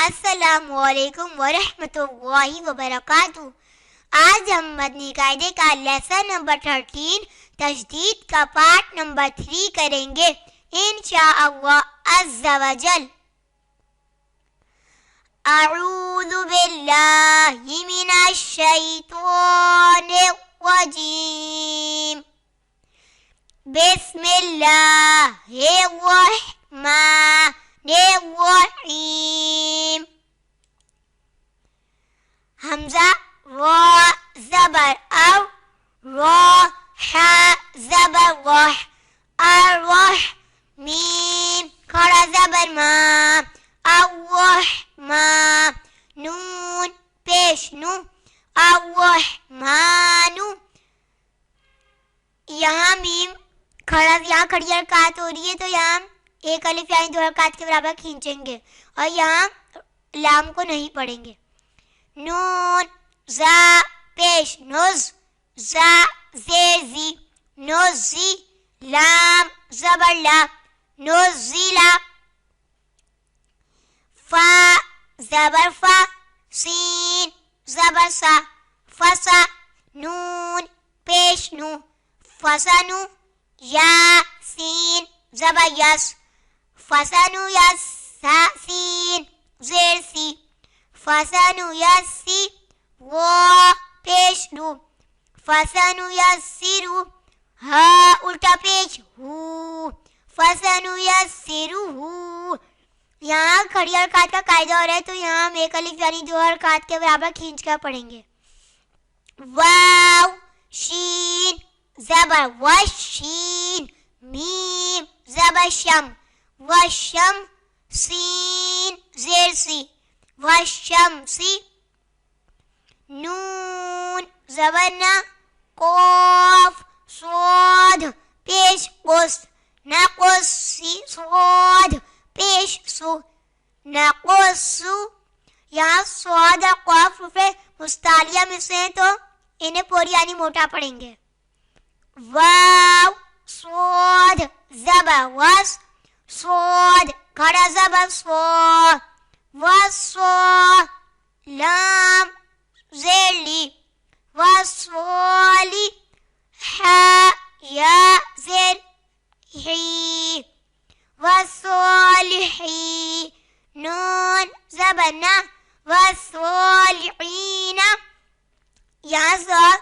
अस्सलामु अलैकुम वरहमतुल्लाहि वबरकातुहू। आज हम मदनी कायदे का लेसन नंबर 13 तजदीद का पार्ट नंबर 3 करेंगे इंशाअल्लाह अज़्ज़ा वजल। अऊज़ु बिल्लाहि मिनश शैतानिर रजीम। बिस्मिल्लाहिर रहमानिर रहीम। हमजा रा ज़बर अव, रा हा ज़बर रह, अर्रह। मीम खड़ा ज़बर मा, अर्रहमा। नून पेश नु, अर्रहमानु। यहाँ मीम खड़ा, यहाँ खड़ी हरकत हो रही है तो यहाँ एक अलिफ यानी दो हरकत के बराबर खींचेंगे और यहाँ लाम को नहीं पढ़ेंगे। नून जा पेश नुज, जा जेर जी, नुजी। लाम ज़बर ला, नुज़िला। फा ज़बर फा, सीन ज़बर सा, फसा। नून पेश नु, फसनु। या सीन ज़बर यस, फसनु यस। सा सीन जेर सी, फसनु यस्सी। वो पेश नु, फसनु यस्सिरु। हा उल्टा पेश हु, फसनु यस्सिरुहु। यहाँ खड़ी हरकत का कायदा हो रहा है तो यहाँ हम एक अलिफ यानी दो हरकत के बराबर खींच कर पढ़ेंगे। वाव शीन ज़बर वशीन। मीम ज़बर शम, वशम। सीन जेर सी, वशमसी। नून ज़बर ना, कॉफ स्वाद पेश कुस, नकुसी स्वाद पेश सु, नकुसु। यहाँ स्वाद और कॉफ रूफे मुस्तालिया में से तो इन्हें पोरी यानी मोटा पढ़ेंगे। वाव स्वाद ज़बर वस, स्वाद खड़ा ज़बर स्वा, वस्वा। लाम ज़ेली, वस्वाली। हा या ज़ेर ही, वस्वालिही। नून ज़बर ना, वस्वालिहीना। यहाँ सब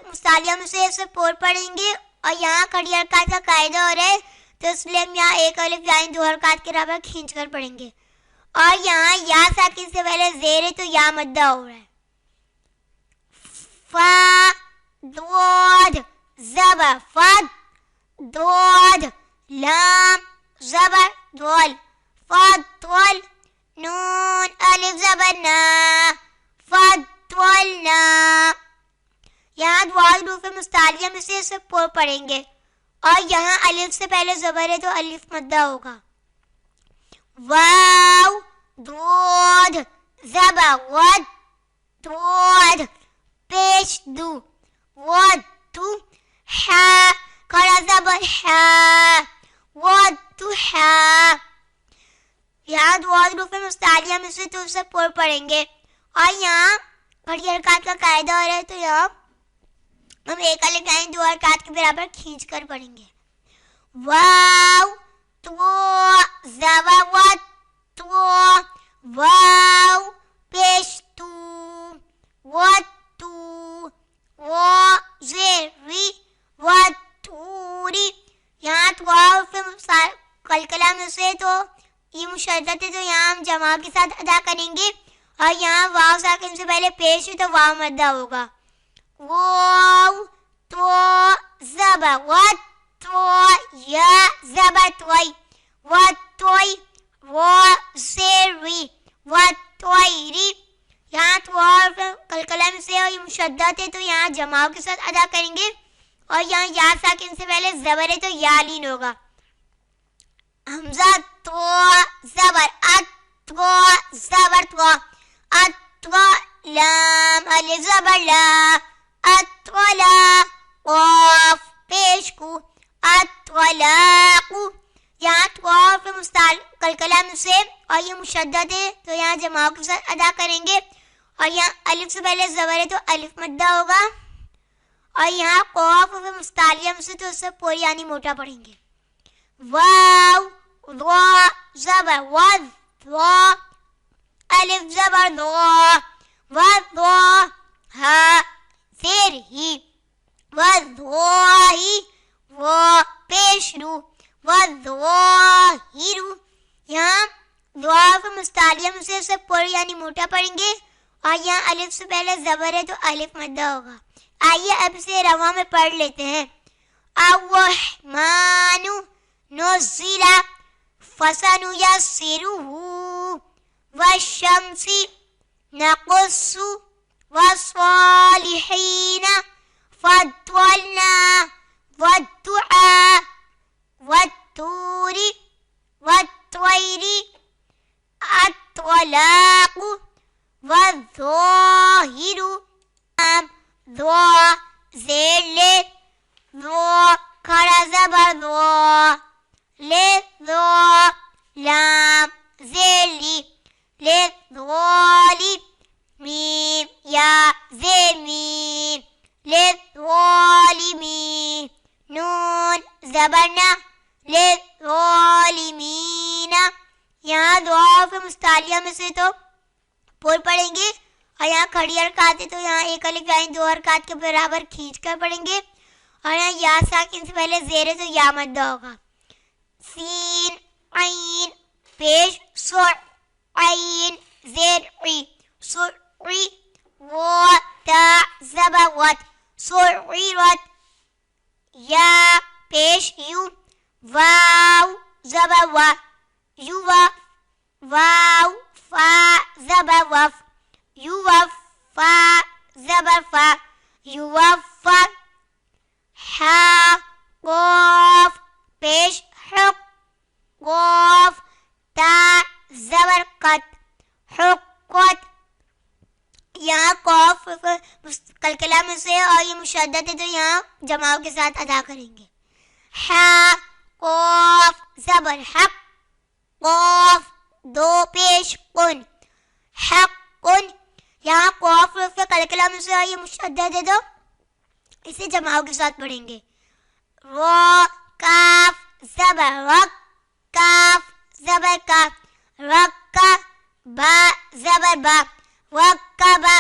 मुस्तालिया में से पोर पढ़ेंगे और यहाँ खड़ी हरकत का कायदा हो रहा है तो इसलिए हम यहाँ एक अलिफ यानी दो हरकत के बराबर खींच कर पढ़ेंगे। और यहाँ या साकिन से पहले जेर है तो या मद्दा हो रहा है। फा द्वाद ज़बर फद, द्वाद। लाम ज़बर द्वल, फद्वल। नून अलिफ ज़बर ना, फद्वलना। यहाँ द्वाद रूफ़े मुस्तालिया में से पोर पढ़ेंगे और यहाँ अलिफ से पहले ज़बर है तो अलिफ मद्दा होगा। वाव द्वाद ज़बर वद, द्वाद पेश दू, वद्दु। हा खड़ा ज़बर हा, वद्दु हा। यहाँ द्वाद रूफ़े मुस्तालिया में से तो उसे पोर पढ़ेंगे और यहाँ खड़ी हरकत का कायदा हो रहा है तो यहाँ हम एक अलिफ यानी दो हरकत के बराबर खींच कर पढ़ेंगे। वाव तो ज़बर वद, तो वाव पेश तू, वत्तू। वो ज़ेरी, वत्तूरी। यहाँ कलकला में से तो ये मुशद्दत है तो यहाँ हम जमा के साथ अदा करेंगे और यहाँ वाव साकिन से पहले पेश है तो वाव मद्दा होगा। वाव तो ज़बर वत, तो या ज़बर त्वई, वत्तोई। वो ज़ेरी, वत्तोइरी। यहाँ कलकला में से और ये मुशद्दत है तो यहाँ जमाओं के साथ अदा करेंगे और यहाँ या साकिन से पहले ज़बर है तो या लीन होगा। हमजा तो ज़बर अत, तो ज़बर तो, अत्वा। लाम अलिफ ज़बर ला, अत्वला। क़ाफ पेश कु, अत्वलाक़ु। यहाँ तौफ मुस्ताल कलकलाम से और ये मुशद्दद है तो यहाँ जमाओं के साथ अदा करेंगे। और यहाँ अलिफ से पहले ज़बर है तो अलिफ मद्दा होगा। और यहाँ कौफ मुस्तालियम से तो उससे पूरी यानी मोटा पढ़ेंगे। वाव वा ज़बर वद वा अलिफ ज़बर दो वद वा हा ज़ेर ही वद वा ही वो पेश रू वज़्वाहिरु। यहाँ ज़वाफ मुस्तालियम से उसे पूरी यानी मोटा पढ़ेंगे। और यहाँ अलिफ से पहले ज़बर है तो अलिफ मद्दा होगा। आइए अब से रवा में पढ़ लेते हैं। अर्रहमानु नुज़्ज़िला फसनुयस्सिरुहु वश्शम्सि नक़ुस्सु वस्सालिहीना फद्दलना वद्दुआ वत्तूरी वत्तवैरी अत्तलाक़ु वज़्ज़ाहिरु ज़ो ज़ेर ले ज़ो खड़ा ज़बर ज़ो ले ज़ो लाम ज़ेर ली ले ज़ोली मीम या ज़ेर मीम ले ज़ोलिमी नून ज़बरना ले ज़ालिमीना। यहाँ ज़वाफ मुस्तालिया में से तो पूर पढ़ेंगे। और यहाँ खड़ी हरकत है तो यहाँ एक अलिफ यानी दो हरकत के बराबर खींच कर पढ़ेंगे। और यहाँ या साकिन से पहले ज़ेर है तो या मद्दा होगा। सीन आइन पेश सुर आइन ज़ेर ई सुर ई वो ता ज़बर वत सुर ई वत या पेश यू वाव ज़बर वा युवा वाव फा ज़बर वफ युवफ़ा ज़बर फा युवफ़ा हा क़ाफ पेश हुक क़ाफ ता ज़बर क़त हुक्क़त। यहाँ क़ाफ कलकला में से और ये मुशद्दद है तो यहाँ जमाओं के साथ अदा करेंगे। हा क़ाफ ज़बर हक क़ाफ दो पेश कुन हक़्क़ुन। यहाँ क़ाफ कलकला में से और ये मुशद्दद है तो इसे जमाओं के साथ पढ़ेंगे। रा काफ ज़बर रक काफ ज़बर काफ रक्का बा ज़बर बा वक्कबा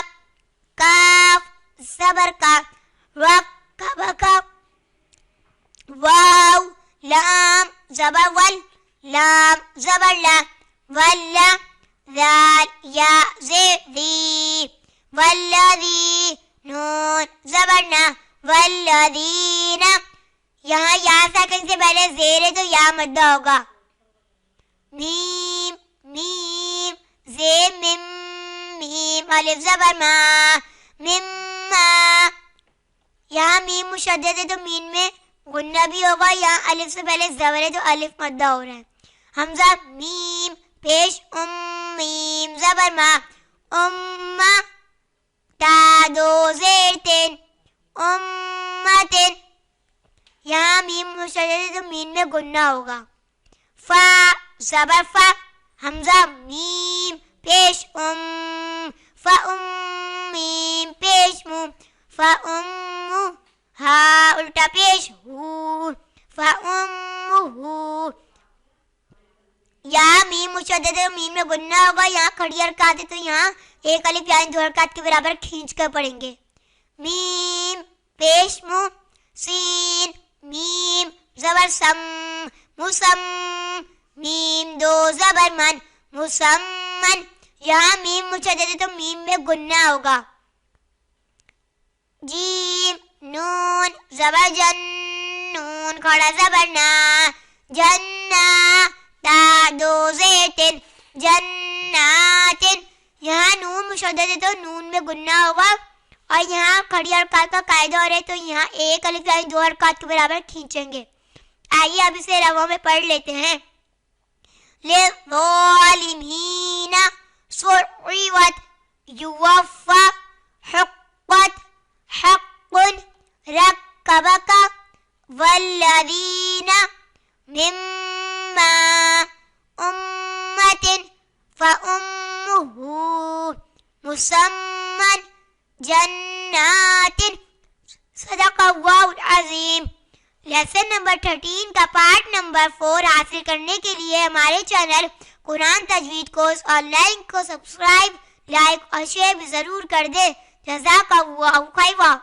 काफ ज़बर काफ वक्कबा काफ वाव लाम ज़बर वल लाम ज़बर ला वल्ला ज़ाल या ज़ी वल्लज़ी नून ज़बर ना वल्लज़ीना। यहाँ या साकिन से पहले ज़ेर है तो या मद्दा होगा। मीम मीम ज़े मिम मीम अलिफ ज़बर मा मिम्मा। यहाँ मीम मुशद्दद है तो मीम में गुन्ना भी होगा। यहाँ अलिफ से पहले ज़बर है तो अलिफ मद्दा हो रहा है। हमज़ा मीम पेश मीम ज़बर मा उम्मा ता दो ज़ेर तीन उम्मतिन। यहाँ मीम मुशद्दद है तो मीम में गुन्ना होगा। फा ज़बर फा हमज़ा मीम पेश फा मीम पेश मू फा हा उल्टा पेश हू फा हू। यहाँ मीम मुशद्दद है मीम में गुन्ना होगा। यहाँ खड़ी हरकत है तो यहाँ एक अलिफ यानी दो हरकत के बराबर खींच कर पढ़ेंगे। मीम पेश मु सीन मीम ज़बर सम मुसम मीम दो ज़बर मन मुसम्मन। यहाँ मीम मुशद्दद है तो मीम में गुन्ना होगा। जीम नून ज़बर जन नून खड़ा ज़बर ना जन्ना ता दो ज़ेतिन जन्नातिन। यहाँ नून मुशद्दद है तो नून में गुन्ना होगा। और यहाँ खड़ी हरकत का कायदा हो रहा है तो यहाँ एक अलिफ यानी दो हरकत के बराबर खींचेंगे। आइए अब इसे रवा में पढ़ लेते हैं। ले ज़ालिमीना सुइवत युवफ़ा हुक्क़त हक़्क़ुन रक्कबका वल्लज़ीना मिम्मा فأمه مسمن جنات. صدق اللہ العظیم. لیسن نمبر 13 کا پارٹ نمبر 4 حاصل کرنے کے لیے ہمارے channel Quran تجوید course on line کو سبسکرائب، لائک اور شیئر بھی ضرور کر دیں. جزاک اللہ خیرا.